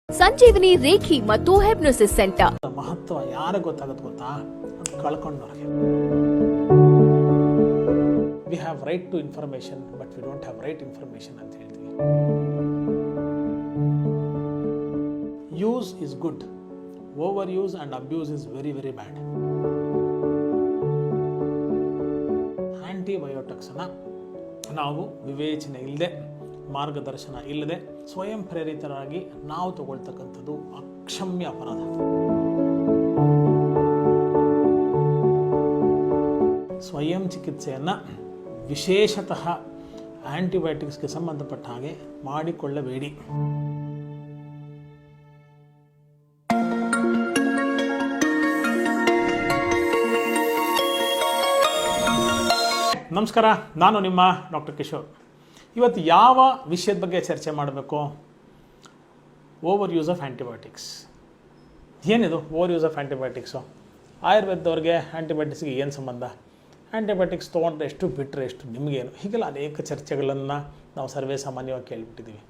ಸಂಜೀವಿನಿ reiki ಮತ್ತು hypnosis centre. ಮಹತ್ವ ಯಾರಿಗೆ ಗೊತ್ತಾಗುತ್ತೆ ಗೊತ್ತಾ? ಅದು ಕಳ್ಕೊಂಡವ್ರಿಗೆ. We have right to information but we don't have right information ಅಂತ ಹೇಳ್ತೀವಿ. Use is good, over use and abuse is very very bad. Antibiotics ಅನ್ನ ನಾವು ವಿವೇಚನೆ ಇಲ್ಲದೆ, ಮಾರ್ಗದರ್ಶನ ಇಲ್ಲದೆ, ಸ್ವಯಂ ಪ್ರೇರಿತರಾಗಿ ನಾವು ತಗೊಳ್ತಕ್ಕಂಥದ್ದು ಅಕ್ಷಮ್ಯ ಅಪರಾಧ. ಸ್ವಯಂ ಚಿಕಿತ್ಸೆಯನ್ನು ವಿಶೇಷತಃ ಆಂಟಿಬಯೋಟಿಕ್ಸ್ಗೆ ಸಂಬಂಧಪಟ್ಟ ಹಾಗೆ ಮಾಡಿಕೊಳ್ಳಬೇಡಿ. ನಮಸ್ಕಾರ, ನಾನು ನಿಮ್ಮ ಡಾಕ್ಟರ್ ಕಿಶೋರ್. ಇವತ್ತು ಯಾವ ವಿಷಯದ ಬಗ್ಗೆ ಚರ್ಚೆ ಮಾಡಬೇಕು? Over use of antibiotics. ಏನಿದು ಓವರ್ ಯೂಸ್ ಆಫ್ ಆ್ಯಂಟಿಬಯೋಟಿಕ್ಸು? ಆಯುರ್ವೇದದವ್ರಿಗೆ ಆ್ಯಂಟಿಬಯೋಟಿಕ್ಸ್ಗೆ ಏನು ಸಂಬಂಧ? ಆ್ಯಂಟಿಬಯೋಟಿಕ್ಸ್ ತೊಗೊಂಡ್ರೆ ಎಷ್ಟು, ಬಿಟ್ಟರೆ ಎಷ್ಟು, ನಿಮಗೇನು? ಹೀಗೆಲ್ಲ ಅನೇಕ ಚರ್ಚೆಗಳನ್ನು ನಾವು ಸರ್ವೇ ಸಾಮಾನ್ಯವಾಗಿ ಕೇಳಿಬಿಟ್ಟಿದ್ದೀವಿ.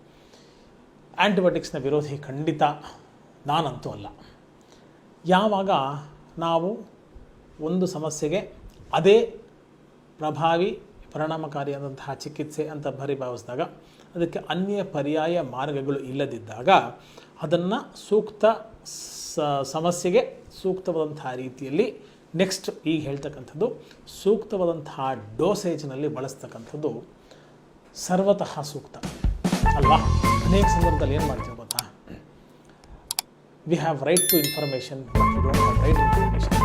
ಆ್ಯಂಟಿಬಯೋಟಿಕ್ಸ್ನ ವಿರೋಧಿ ಖಂಡಿತ ನಾನಂತೂ ಅಲ್ಲ. ಯಾವಾಗ ನಾವು ಒಂದು ಸಮಸ್ಯೆಗೆ ಅದೇ ಪ್ರಭಾವಿ ಪರಿಣಾಮಕಾರಿಯಾದಂತಹ ಚಿಕಿತ್ಸೆ ಅಂತ ಭಾವಿಸಿದಾಗ, ಅದಕ್ಕೆ ಅನ್ಯ ಪರ್ಯಾಯ ಮಾರ್ಗಗಳು ಇಲ್ಲದಿದ್ದಾಗ, ಅದನ್ನು ಸೂಕ್ತ ಸಮಸ್ಯೆಗೆ ಸೂಕ್ತವಾದಂತಹ ರೀತಿಯಲ್ಲಿ ನೆಕ್ಸ್ಟ್ ಈಗ ಹೇಳ್ತಕ್ಕಂಥದ್ದು ಸೂಕ್ತವಾದಂತಹ ಡೋಸೇಜ್ನಲ್ಲಿ ಬಳಸ್ತಕ್ಕಂಥದ್ದು ಸರ್ವತಃ ಸೂಕ್ತ ಅಲ್ವಾ? ಅನೇಕ ಸಂದರ್ಭದಲ್ಲಿ ಏನು ಮಾಡ್ತೀವಿ ಗೊತ್ತಾ? We have right to information but we don't have right information.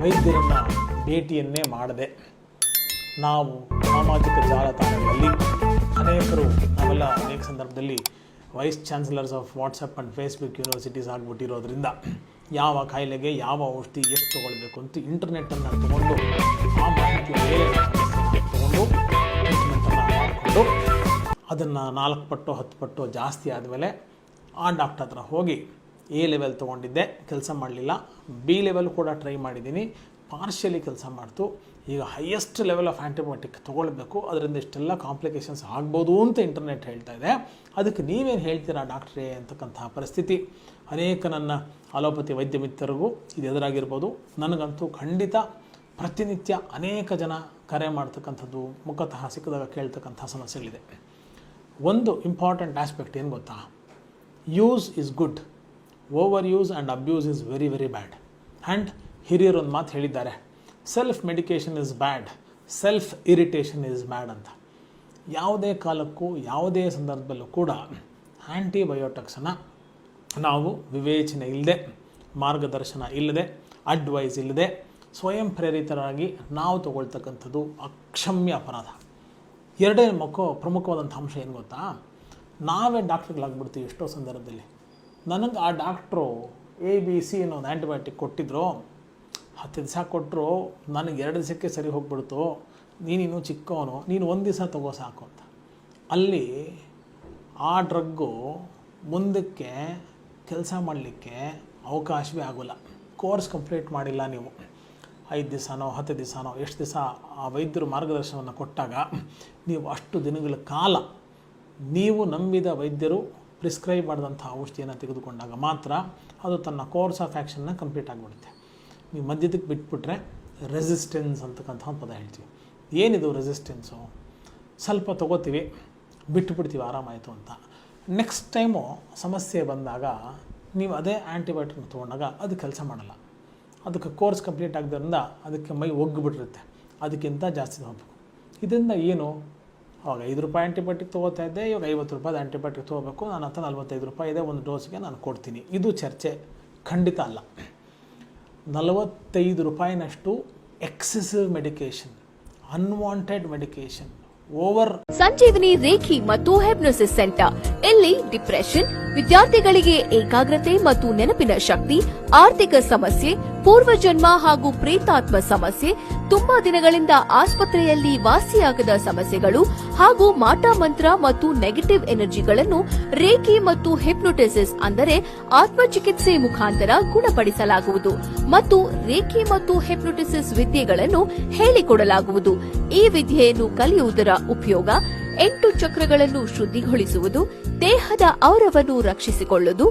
ವೈದ್ಯರನ್ನು ಭೇಟಿಯನ್ನೇ ಮಾಡದೆ ನಾವು ಸಾಮಾಜಿಕ ಜಾಲತಾಣಗಳಲ್ಲಿ ನಾವೆಲ್ಲ ಅನೇಕ ಸಂದರ್ಭದಲ್ಲಿ vice chancellors of WhatsApp and Facebook universities ಆಗಿಬಿಟ್ಟಿರೋದ್ರಿಂದ ಯಾವ ಕಾಯಿಲೆಗೆ ಯಾವ ಔಷಧಿ ಎಷ್ಟು ತೊಗೊಳ್ಬೇಕು ಅಂತ ಇಂಟರ್ನೆಟ್ಟನ್ನು ತೊಗೊಂಡು ಆ ಮಾಹಿತಿ ಮೇಲೆ ತೊಗೊಂಡು ಟ್ರೀಟ್ಮೆಂಟನ್ನು ಮಾಡಿಕೊಂಡು ಅದನ್ನು 4 ಪಟ್ಟು 10 ಪಟ್ಟು ಜಾಸ್ತಿ ಆದಮೇಲೆ ಆ ಡಾಕ್ಟರ್ ಹತ್ರ ಹೋಗಿ ಎ ಲೆವೆಲ್ ತೊಗೊಂಡಿದ್ದೆ, ಕೆಲಸ ಮಾಡಲಿಲ್ಲ, ಬಿ ಲೆವೆಲ್ ಕೂಡ ಟ್ರೈ ಮಾಡಿದ್ದೀನಿ, ಪಾರ್ಷಿಯಲಿ ಕೆಲಸ ಮಾಡ್ತು, ಈಗ ಹೈಯೆಸ್ಟ್ ಲೆವೆಲ್ ಆಫ್ ಆ್ಯಂಟಿಬಯೋಟಿಕ್ ತೊಗೊಳ್ಬೇಕು, ಅದರಿಂದ ಇಷ್ಟೆಲ್ಲ ಕಾಂಪ್ಲಿಕೇಶನ್ಸ್ ಆಗ್ಬೋದು ಅಂತ ಇಂಟರ್ನೆಟ್ ಹೇಳ್ತಾ ಇದೆ, ಅದಕ್ಕೆ ನೀವೇನು ಹೇಳ್ತೀರಾ ಡಾಕ್ಟ್ರೇ ಅಂತಕ್ಕಂತಹ ಪರಿಸ್ಥಿತಿ ಅನೇಕ ನನ್ನ ಅಲೋಪತಿ ವೈದ್ಯ ಮಿತ್ರರಿಗೂ ಇದು ಎದುರಾಗಿರ್ಬೋದು. ನನಗಂತೂ ಖಂಡಿತ ಪ್ರತಿನಿತ್ಯ ಅನೇಕ ಜನ ಕರೆ ಮಾಡ್ತಕ್ಕಂಥದ್ದು, ಮುಖತಃ ಸಿಕ್ಕಿದಾಗ ಕೇಳ್ತಕ್ಕಂಥ ಸಮಸ್ಯೆಗಳಿದೆ. ಒಂದು ಇಂಪಾರ್ಟೆಂಟ್ ಆಸ್ಪೆಕ್ಟ್ ಏನು ಗೊತ್ತಾ? Use is good, over use and abuse is very very bad. And ಹಿರಿಯರು ಒಂದು ಮಾತು ಹೇಳಿದ್ದಾರೆ, self medication is bad, self irritation is bad ಅಂತ. ಯಾವುದೇ ಕಾಲಕ್ಕೂ ಯಾವುದೇ ಸಂದರ್ಭದಲ್ಲೂ ಕೂಡ ಆ್ಯಂಟಿಬಯೋಟಿಕ್ಸನ್ನು ನಾವು ವಿವೇಚನೆ ಇಲ್ಲದೆ, ಮಾರ್ಗದರ್ಶನ ಇಲ್ಲದೆ, ಅಡ್ವೈಸ್ ಇಲ್ಲದೆ, ಸ್ವಯಂ ಪ್ರೇರಿತರಾಗಿ ನಾವು ತಗೊಳ್ತಕ್ಕಂಥದ್ದು ಅಕ್ಷಮ್ಯ ಅಪರಾಧ. ಎರಡೇ ಪ್ರಮುಖವಾದಂಥ ಅಂಶ ಏನು ಗೊತ್ತಾ? ನಾವೇ ಡಾಕ್ಟ್ರುಗಳಾಗ್ಬಿಡ್ತೀವಿ ಎಷ್ಟೋ ಸಂದರ್ಭದಲ್ಲಿ. ನನಗೆ ಆ ಡಾಕ್ಟ್ರು ABC ಅನ್ನೋ ಒಂದು ಆ್ಯಂಟಿಬಯೋಟಿಕ್ ಕೊಟ್ಟಿದ್ರು, 10 ದಿವಸ ಕೊಟ್ಟರು, ನನಗೆ 2 ದಿವಸಕ್ಕೆ ಸರಿ ಹೋಗ್ಬಿಡ್ತು, ನೀನಿನ್ನೂ ಚಿಕ್ಕವನು, ನೀನು 1 ದಿವಸ ತಗೋ ಸಾಕು ಅಂತ. ಅಲ್ಲಿ ಆ ಡ್ರಗ್ಗು ಮುಂದಕ್ಕೆ ಕೆಲಸ ಮಾಡಲಿಕ್ಕೆ ಅವಕಾಶವೇ ಆಗೋಲ್ಲ. ಕೋರ್ಸ್ ಕಂಪ್ಲೀಟ್ ಮಾಡಿಲ್ಲ ನೀವು, 5 ದಿವಸನೋ 10 ದಿವಸನೋ ಎಷ್ಟು ದಿವಸ ಆ ವೈದ್ಯರು ಮಾರ್ಗದರ್ಶನವನ್ನು ಕೊಟ್ಟಾಗ ನೀವು ಅಷ್ಟು ದಿನಗಳ ಕಾಲ ನೀವು ನಂಬಿದ ವೈದ್ಯರು ಪ್ರಿಸ್ಕ್ರೈಬ್ ಮಾಡಿದಂಥ ಔಷಧಿಯನ್ನು ತೆಗೆದುಕೊಂಡಾಗ ಮಾತ್ರ ಅದು ತನ್ನ ಕೋರ್ಸ್ ಆಫ್ ಆ್ಯಕ್ಷನ್ನ ಕಂಪ್ಲೀಟ್ ಆಗಿಬಿಡುತ್ತೆ. ನೀವು ಮಧ್ಯದಕ್ಕೆ ಬಿಟ್ಬಿಟ್ರೆ ರೆಸಿಸ್ಟೆನ್ಸ್ ಅಂತಕ್ಕಂಥ ಒಂದು ಪದ ಹೇಳ್ತೀವಿ. ಏನಿದು ರೆಸಿಸ್ಟೆನ್ಸು? ಸ್ವಲ್ಪ ತೊಗೋತೀವಿ, ಬಿಟ್ಟುಬಿಡ್ತೀವಿ, ಆರಾಮಾಯಿತು ಅಂತ. ನೆಕ್ಸ್ಟ್ ಟೈಮು ಸಮಸ್ಯೆ ಬಂದಾಗ ನೀವು ಅದೇ ಆ್ಯಂಟಿಬಯೋಟಿಕ್ನ ತೊಗೊಂಡಾಗ ಅದು ಕೆಲಸ ಮಾಡಲ್ಲ. ಅದಕ್ಕೆ ಕೋರ್ಸ್ ಕಂಪ್ಲೀಟ್ ಆಗಿದ್ದರಿಂದ ಅದಕ್ಕೆ ಮೈ ಒಗ್ಗಿಬಿಟ್ಟಿರುತ್ತೆ, ಅದಕ್ಕಿಂತ ಜಾಸ್ತಿ ಹೋಗಬೇಕು. ಇದರಿಂದ ಏನು? ಅವಾಗ 5 ರೂಪಾಯಿ ಆ್ಯಂಟಿಬಯೋಟಿಕ್ ತೊಗೋತಾ ಇದ್ದೆ, ಇವಾಗ 50 ರೂಪಾಯಿ ಆ್ಯಂಟಿಬಯೋಟಿಕ್ ತೊಗೋಬೇಕು, ನನ್ನ ಹತ್ರ 45 ರೂಪಾಯಿ ಇದೆ, ಒಂದು ಡೋಸ್ಗೆ ನಾನು ಕೊಡ್ತೀನಿ. ಇದು ಚರ್ಚೆ ಖಂಡಿತ ಅಲ್ಲ. 45 ರೂಪಾಯಿನಷ್ಟು excessive medication, unwanted medication, over. Sanjeevini reiki ಮತ್ತು ಹೆಪ್ನೋಸಿಸ್ ಸೆಂಟರ್. ಇಲ್ಲಿ ಡಿಪ್ರೆಷನ್, ವಿದ್ಯಾರ್ಥಿಗಳಿಗೆ ಏಕಾಗ್ರತೆ ಮತ್ತು ನೆನಪಿನ ಶಕ್ತಿ, ಆರ್ಥಿಕ ಸಮಸ್ಯೆ, ಪೂರ್ವಜನ್ಮ ಹಾಗೂ ಪ್ರೇತಾತ್ಮ ಸಮಸ್ಯೆ, ತುಂಬಾ ದಿನಗಳಿಂದ ಆಸ್ಪತ್ರೆಯಲ್ಲಿ ವಾಸಿಯಾಗದ ಸಮಸ್ಯೆಗಳು ಹಾಗೂ ಮಾಟ ಮಂತ್ರ ಮತ್ತು ನೆಗೆಟಿವ್ ಎನರ್ಜಿಗಳನ್ನು ರೇಖಿ ಮತ್ತು ಹಿಪ್ನೋಟಿಸಿಸ್ ಅಂದರೆ ಆತ್ಮಚಿಕಿತ್ಸೆ ಮುಖಾಂತರ ಗುಣಪಡಿಸಲಾಗುವುದು ಮತ್ತು ರೇಖಿ ಮತ್ತು ಹಿಪ್ನೋಟಿಸಿಸ್ ವಿದ್ಯೆಗಳನ್ನು ಹೇಳಿಕೊಡಲಾಗುವುದು. ಈ ವಿದ್ಯೆಯನ್ನು ಕಲಿಯುವುದರ ಉಪಯೋಗ 8 ಚಕ್ರಗಳನ್ನು ಶುದ್ಧಿಗೊಳಿಸುವುದು, ದೇಹದ ಔರವನ್ನು ರಕ್ಷಿಸಿಕೊಳ್ಳುವುದು,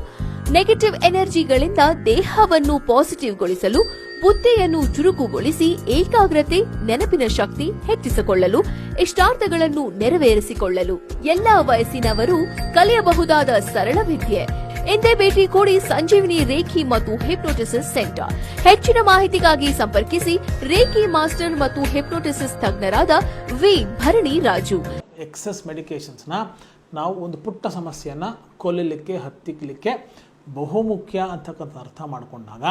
ನೆಗೆಟಿವ್ ಎನರ್ಜಿಗಳಿಂದ ದೇಹವನ್ನು ಪಾಸಿಟಿವ್ಗೊಳಿಸಲು, ಬುದ್ಧಿಯನ್ನು ಚುರುಕುಗೊಳಿಸಿ ಏಕಾಗ್ರತೆ, ನೆನಪಿನ ಶಕ್ತಿ ಹೆಚ್ಚಿಸಿಕೊಳ್ಳಲು, ಇಷ್ಟಾರ್ಥಗಳನ್ನು ನೆರವೇರಿಸಿಕೊಳ್ಳಲು ಎಲ್ಲಾ ವಯಸ್ಸಿನವರು ಕಲಿಯಬಹುದಾದ ಸರಳ ವಿದ್ಯೆ. ಎಂದೇ ಭೇಟಿ ಕೊಡಿ ಸಂಜೀವಿನಿ ರೇಖಿ ಮತ್ತು ಹಿಪ್ನೋಟಿಸಿಸ್ ಸೆಂಟರ್. ಹೆಚ್ಚಿನ ಮಾಹಿತಿಗಾಗಿ ಸಂಪರ್ಕಿಸಿ ರೇಖಿ ಮಾಸ್ಟರ್ ಮತ್ತು ಹಿಪ್ನೋಟಿಸಿಸ್ ತಜ್ಞರಾದ ವಿ ಭರಣಿ ರಾಜು. ಎಕ್ಸಸ್ ಮೆಡಿಕೇಶನ್ಸ್ನ ನಾವು ಒಂದು ಪುಟ್ಟ ಸಮಸ್ಯೆಯನ್ನು ಕೊಲ್ಲಲಿಕ್ಕೆ, ಹತ್ತಿಕ್ಕಲಿಕ್ಕೆ ಬಹುಮುಖ್ಯ ಅಂತಕ್ಕಂಥ ಅರ್ಥ ಮಾಡಿಕೊಂಡಾಗ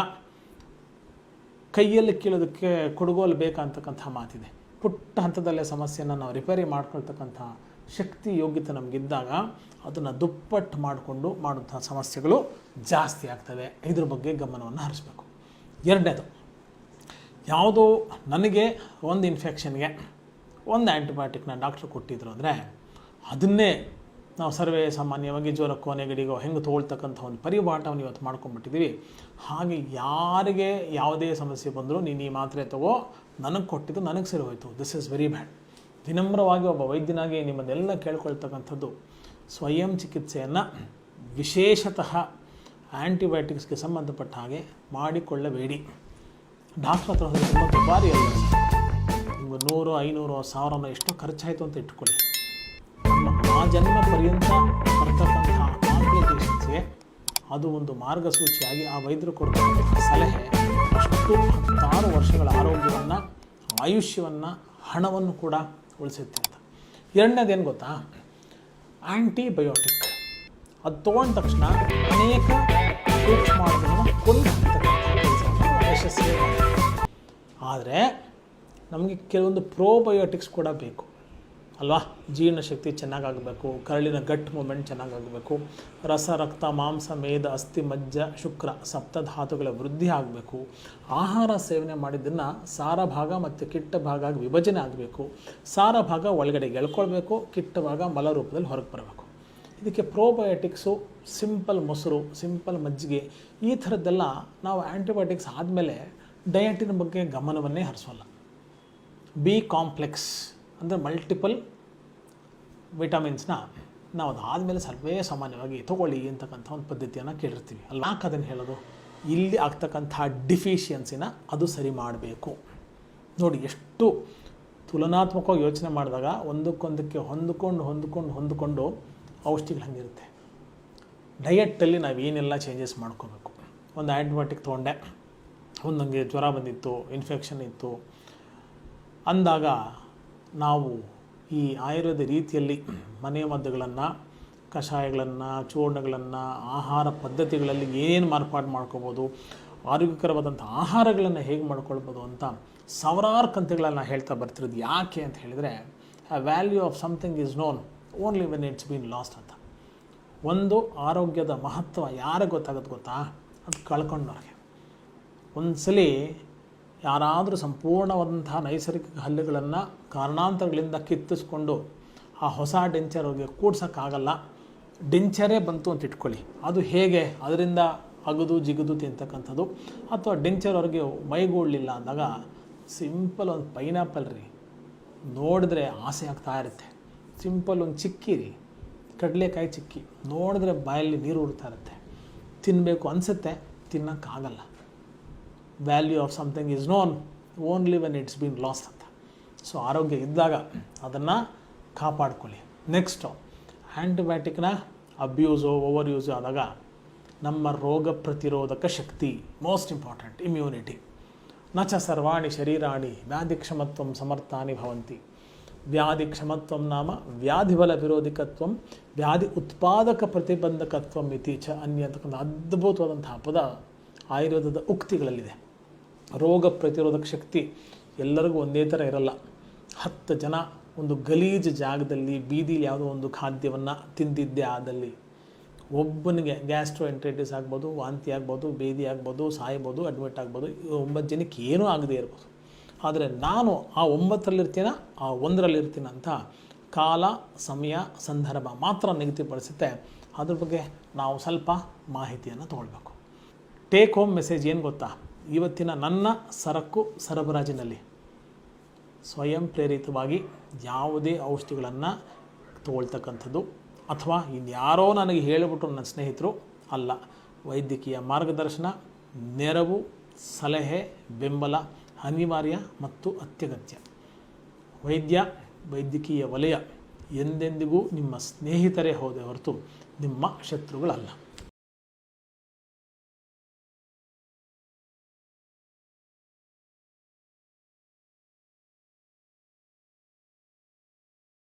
ಕೈಯಲ್ಲಿ ಕೀಳೋದಕ್ಕೆ ಕೊಡುಗೋಲು ಬೇಕಂತಕ್ಕಂಥ ಮಾತಿದೆ. ಪುಟ್ಟ ಹಂತದಲ್ಲೇ ಸಮಸ್ಯೆಯನ್ನು ನಾವು ರಿಪೇರಿ ಮಾಡ್ಕೊಳ್ತಕ್ಕಂಥ ಶಕ್ತಿ, ಯೋಗ್ಯತೆ ನಮಗಿದ್ದಾಗ ಅದನ್ನು ದುಪ್ಪಟ್ಟು ಮಾಡಿಕೊಂಡು ಮಾಡುವಂಥ ಸಮಸ್ಯೆಗಳು ಜಾಸ್ತಿ ಆಗ್ತವೆ. ಇದ್ರ ಬಗ್ಗೆ ಗಮನವನ್ನು ಹರಿಸಬೇಕು. ಎರಡನೇದು, ಯಾವುದೋ ನನಗೆ ಒಂದು ಇನ್ಫೆಕ್ಷನ್ಗೆ ಒಂದು ಆ್ಯಂಟಿಬಯೋಟಿಕ್ನ ಡಾಕ್ಟ್ರು ಕೊಟ್ಟಿದ್ರು ಅಂದರೆ ಅದನ್ನೇ ನಾವು ಸರ್ವೇ ಸಾಮಾನ್ಯವಾಗಿ ಜ್ವರಕ್ಕೋ ನೆಗಡಿಗೋ ಹೆಂಗೆ ತೊಗೊಳ್ತಕ್ಕಂಥ ಒಂದು ಪರಿಪಾಠವನ್ನು ಇವತ್ತು ಮಾಡ್ಕೊಂಡ್ಬಿಟ್ಟಿದ್ದೀವಿ. ಹಾಗೆ ಯಾರಿಗೆ ಯಾವುದೇ ಸಮಸ್ಯೆ ಬಂದರೂ ನೀನು ಈ ಮಾತ್ರೆ ತಗೋ, ನನಗೆ ಕೊಟ್ಟಿದ್ದು ನನಗೆ ಸರಿ ಹೋಯಿತು, ದಿಸ್ ಈಸ್ ವೆರಿ ಬ್ಯಾಡ್. ವಿನಮ್ರವಾಗಿ ಒಬ್ಬ ವೈದ್ಯನಾಗಿ ನಿಮ್ಮನ್ನೆಲ್ಲ ಕೇಳ್ಕೊಳ್ತಕ್ಕಂಥದ್ದು, ಸ್ವಯಂ ಚಿಕಿತ್ಸೆಯನ್ನು ವಿಶೇಷತಃ ಆ್ಯಂಟಿಬಯೋಟಿಕ್ಸ್ಗೆ ಸಂಬಂಧಪಟ್ಟ ಹಾಗೆ ಮಾಡಿಕೊಳ್ಳಬೇಡಿ. ಡಾಕ್ಟ್ರ್ ಹತ್ರ ಹೋಗಿ ತುಂಬ ದುಬಾರಿ ಅಲ್ಲ, ನಿಮ್ಗೆ 100, 500, 1000 ಎಷ್ಟೋ ಖರ್ಚಾಯಿತು ಅಂತ ಇಟ್ಕೊಳ್ಳಿ. ಆ ಜನ್ಮ ಪರ್ಯಂತ ಬರ್ತಕ್ಕಂಥ ಕಾಂಪ್ಲಿಕೇಶನ್ಸ್ಗೆ ಅದು ಒಂದು ಮಾರ್ಗಸೂಚಿಯಾಗಿ ಆ ವೈದ್ಯರು ಕೊಡ್ತಕ್ಕಂಥ ಸಲಹೆ ಅಷ್ಟು 10 ವರ್ಷಗಳ ಆರೋಗ್ಯವನ್ನು, ಆಯುಷ್ಯವನ್ನು, ಹಣವನ್ನು ಕೂಡ ಉಳಿಸುತ್ತೆ ಅಂತ. ಎರಡನೇದೇನು ಗೊತ್ತಾ, ಆ್ಯಂಟಿಬಯೋಟಿಕ್ ಅದು ತೊಗೊಂಡ ತಕ್ಷಣ ಅನೇಕ ಸೂಕ್ಷ್ಮಾಣುಗಳನ್ನು ಕೊಲ್ಲತಕ್ಕಂಥ ಕೆಲಸ ಯಶಸ್ವಿ. ಆದರೆ ನಮಗೆ ಕೆಲವೊಂದು ಪ್ರೋಬಯೋಟಿಕ್ಸ್ ಕೂಡ ಬೇಕು ಅಲ್ವಾ. ಜೀರ್ಣಶಕ್ತಿ ಚೆನ್ನಾಗಾಗಬೇಕು, ಕರಳಿನ ಗಟ್ ಮೂಮೆಂಟ್ ಚೆನ್ನಾಗಾಗಬೇಕು, ರಸ, ರಕ್ತ, ಮಾಂಸ, ಮೇದ, ಅಸ್ಥಿ, ಮಜ್ಜ, ಶುಕ್ರ ಸಪ್ತಧಾತುಗಳ ವೃದ್ಧಿ ಆಗಬೇಕು. ಆಹಾರ ಸೇವನೆ ಮಾಡಿದ್ದನ್ನು ಸಾರ ಭಾಗ ಮತ್ತು ಕಿಟ್ಟ ಭಾಗ ಆಗಿ ವಿಭಜನೆ ಆಗಬೇಕು. ಸಾರ ಭಾಗ ಒಳಗಡೆ ಎಳ್ಕೊಳ್ಬೇಕು, ಕಿಟ್ಟ ಭಾಗ ಮಲ ರೂಪದಲ್ಲಿ ಹೊರಗೆ ಬರಬೇಕು. ಇದಕ್ಕೆ ಪ್ರೋಬಯೋಟಿಕ್ಸು, ಸಿಂಪಲ್ ಮೊಸರು, ಸಿಂಪಲ್ ಮಜ್ಜಿಗೆ, ಈ ಥರದ್ದೆಲ್ಲ ನಾವು ಆ್ಯಂಟಿಬಯೋಟಿಕ್ಸ್ ಆದಮೇಲೆ ಡಯಟಿನ ಬಗ್ಗೆ ಗಮನವನ್ನೇ ಹರಿಸೋಲ್ಲ. ಬಿ ಕಾಂಪ್ಲೆಕ್ಸ್ ಅಂದರೆ ಮಲ್ಟಿಪಲ್ ವಿಟಮಿನ್ಸ್ನ ನಾವು ಅದಾದಮೇಲೆ ಸರ್ವೇ ಸಾಮಾನ್ಯವಾಗಿ ತೊಗೊಳ್ಳಿ ಅಂತಕ್ಕಂಥ ಒಂದು ಪದ್ಧತಿಯನ್ನು ಕೇಳಿರ್ತೀವಿ ಅಲ್ಲ. ಯಾಕೆ ಅದನ್ನು ಹೇಳೋದು, ಇಲ್ಲಿ ಆಗ್ತಕ್ಕಂಥ ಡಿಫಿಷಿಯನ್ಸಿನ ಅದು ಸರಿ ಮಾಡಬೇಕು. ನೋಡಿ, ಎಷ್ಟು ತುಲನಾತ್ಮಕವಾಗಿ ಯೋಚನೆ ಮಾಡಿದಾಗ ಒಂದಕ್ಕೊಂದಕ್ಕೆ ಹೊಂದ್ಕೊಂಡು ಔಷಧಿಗಳು ಹಂಗಿರುತ್ತೆ. ಡಯೆಟ್ಟಲ್ಲಿ ನಾವು ಏನೆಲ್ಲ ಚೇಂಜಸ್ ಮಾಡ್ಕೋಬೇಕು. ಒಂದು ಆ್ಯಂಟಿಬಯೋಟಿಕ್ ತೊಗೊಂಡೆ, ಒಂದಂಗೆ ಜ್ವರ ಬಂದಿತ್ತು, ಇನ್ಫೆಕ್ಷನ್ ಇತ್ತು ಅಂದಾಗ ನಾವು ಈ ಆಯುರ್ವೇದ ರೀತಿಯಲ್ಲಿ ಮನೆ ಮದ್ದುಗಳನ್ನು, ಕಷಾಯಗಳನ್ನು, ಚೂರ್ಣಗಳನ್ನು, ಆಹಾರ ಪದ್ಧತಿಗಳಲ್ಲಿ ಏನು ಮಾರ್ಪಾಡು ಮಾಡ್ಕೋಬೋದು, ಆರೋಗ್ಯಕರವಾದಂಥ ಆಹಾರಗಳನ್ನು ಹೇಗೆ ಮಾಡ್ಕೊಳ್ಬೋದು ಅಂತ ಸಾವಿರಾರು ಕಂತೆಗಳನ್ನು ಹೇಳ್ತಾ ಬರ್ತಿರೋದು. ಯಾಕೆ ಅಂತ ಹೇಳಿದರೆ, ಆ value of something is known only when it's been lost ಅಂತ. ಒಂದು ಆರೋಗ್ಯದ ಮಹತ್ವ ಯಾರಿಗೆ ಗೊತ್ತಾಗುತ್ತೆ ಗೊತ್ತಾ, ಅದು ಕಳ್ಕೊಂಡವ್ರಿಗೆ. ಒಂದು ಸಲ ಯಾರಾದರೂ ಸಂಪೂರ್ಣವಾದಂತಹ ನೈಸರ್ಗಿಕ ಹಲ್ಲುಗಳನ್ನು ಕಾರಣಾಂತರಗಳಿಂದ ಕಿತ್ತಿಸ್ಕೊಂಡು ಆ ಹೊಸ ಡೆಂಚರ್ ಅವ್ರಿಗೆ ಕೂಡ್ಸೋಕ್ಕಾಗಲ್ಲ, ಡೆಂಚರೇ ಬಂತು ಅಂತ ಇಟ್ಕೊಳ್ಳಿ. ಅದು ಹೇಗೆ ಅದರಿಂದ ಅಗದು ಜಿಗಿದು ತಿಂತಕ್ಕಂಥದ್ದು, ಅಥವಾ ಡೆಂಚರ್ ಅವ್ರಿಗೆ ಮೈಗೂಡಲಿಲ್ಲ ಅಂದಾಗ ಸಿಂಪಲ್ ಒಂದು ಪೈನಾಪಲ್ ರೀ, ನೋಡಿದ್ರೆ ಆಸೆ ಆಗ್ತಾ ಇರುತ್ತೆ. ಸಿಂಪಲ್ ಒಂದು ಚಿಕ್ಕಿ ರೀ, ಕಡಲೆಕಾಯಿ ಚಿಕ್ಕಿ, ನೋಡಿದ್ರೆ ಬಾಯಲ್ಲಿ ನೀರು ಉಡ್ತಾ ಇರುತ್ತೆ, ತಿನ್ನಬೇಕು ಅನಿಸುತ್ತೆ, ತಿನ್ನೋಕ್ಕಾಗಲ್ಲ. Value of something is known only when it's been lost ಅಂತ. ಸೊ ಆರೋಗ್ಯ ಇದ್ದಾಗ ಅದನ್ನು ಕಾಪಾಡ್ಕೊಳ್ಳಿ. ನೆಕ್ಸ್ಟು, ಆ್ಯಂಟಿಬಯೋಟಿಕ್ನ ಅಬ್ಯೂಸು, ಓವರ್ ಯೂಸು ಆದಾಗ ನಮ್ಮ ರೋಗ ಪ್ರತಿರೋಧಕ ಶಕ್ತಿ, ಮೋಸ್ಟ್ ಇಂಪಾರ್ಟೆಂಟ್, ಇಮ್ಯುನಿಟಿ. ನ ಚ ಸರ್ವಾಣಿ ಶರೀರಾಣಿ ವ್ಯಾಧಿಕ್ಷಮತ್ವಂ ಸಮರ್ಥಾನಿ ಭವಂತಿ. ವ್ಯಾಧಿಕ್ಷಮತ್ವಂ ನಾಮ ವ್ಯಾಧಿಬಲ ವಿರೋಧಿಕತ್ವಂ ವ್ಯಾಧಿ ಉತ್ಪಾದಕ ಪ್ರತಿಬಂಧಕತ್ವಂ ಇತಿ ಚ ಅನ್ಯ ಅಂತಕ್ಕಂಥ ಅದ್ಭುತವಾದಂತಹ ಪದ ಆಯುರ್ವೇದದ ಉಕ್ತಿಗಳಲ್ಲಿದೆ. ರೋಗ ಪ್ರತಿರೋಧಕ ಶಕ್ತಿ ಎಲ್ಲರಿಗೂ ಒಂದೇ ಥರ ಇರಲ್ಲ. 10 ಜನ ಒಂದು ಗಲೀಜು ಜಾಗದಲ್ಲಿ ಬೀದಿಲಿ ಯಾವುದೋ ಒಂದು ಖಾದ್ಯವನ್ನು ತಿಂದಿದ್ದೇ ಆದಲ್ಲಿ ಒಬ್ಬನಿಗೆ ಗ್ಯಾಸ್ಟ್ರೋಎಂಟ್ರೈಟಿಸ್ ಆಗ್ಬೋದು, ವಾಂತಿ ಆಗ್ಬೋದು, ಬೇದಿ ಆಗ್ಬೋದು, ಸಾಯ್ಬೋದು, ಅಡ್ಮಿಟ್ ಆಗ್ಬೋದು. 9 ಜನಕ್ಕೆ ಏನೂ ಆಗದೇ ಇರ್ಬೋದು. ಆದರೆ ನಾನು ಆ 9ರಲ್ಲಿರ್ತೀನ, ಆ 1ರಲ್ಲಿರ್ತೀನ ಅಂತ ಕಾಲ, ಸಮಯ, ಸಂದರ್ಭ ಮಾತ್ರ ನಿಗದಿಪಡಿಸುತ್ತೆ. ಅದ್ರ ಬಗ್ಗೆ ನಾವು ಸ್ವಲ್ಪ ಮಾಹಿತಿಯನ್ನು ತೊಗೊಳ್ಬೇಕು. ಟೇಕ್ ಹೋಮ್ ಮೆಸೇಜ್ ಏನು ಗೊತ್ತಾ, ಇವತ್ತಿನ ನನ್ನ ಸರಕು ಸರಬರಾಜಿನಲ್ಲಿ ಸ್ವಯಂ ಪ್ರೇರಿತವಾಗಿ ಯಾವುದೇ ಔಷಧಿಗಳನ್ನು ತಗೊಳ್ತಕ್ಕಂಥದ್ದು ಅಥವಾ ಇನ್ಯಾರೋ ನನಗೆ ಹೇಳಿಬಿಟ್ರು ನನ್ನ ಸ್ನೇಹಿತರು ಅಲ್ಲ. ವೈದ್ಯಕೀಯ ಮಾರ್ಗದರ್ಶನ, ನೆರವು, ಸಲಹೆ, ಬೆಂಬಲ ಅನಿವಾರ್ಯ ಮತ್ತು ಅತ್ಯಗತ್ಯ. ವೈದ್ಯಕೀಯ ವಲಯ ಎಂದೆಂದಿಗೂ ನಿಮ್ಮ ಸ್ನೇಹಿತರೇ ಹೋದೆ ಹೊರತು ನಿಮ್ಮ ಶತ್ರುಗಳಲ್ಲ.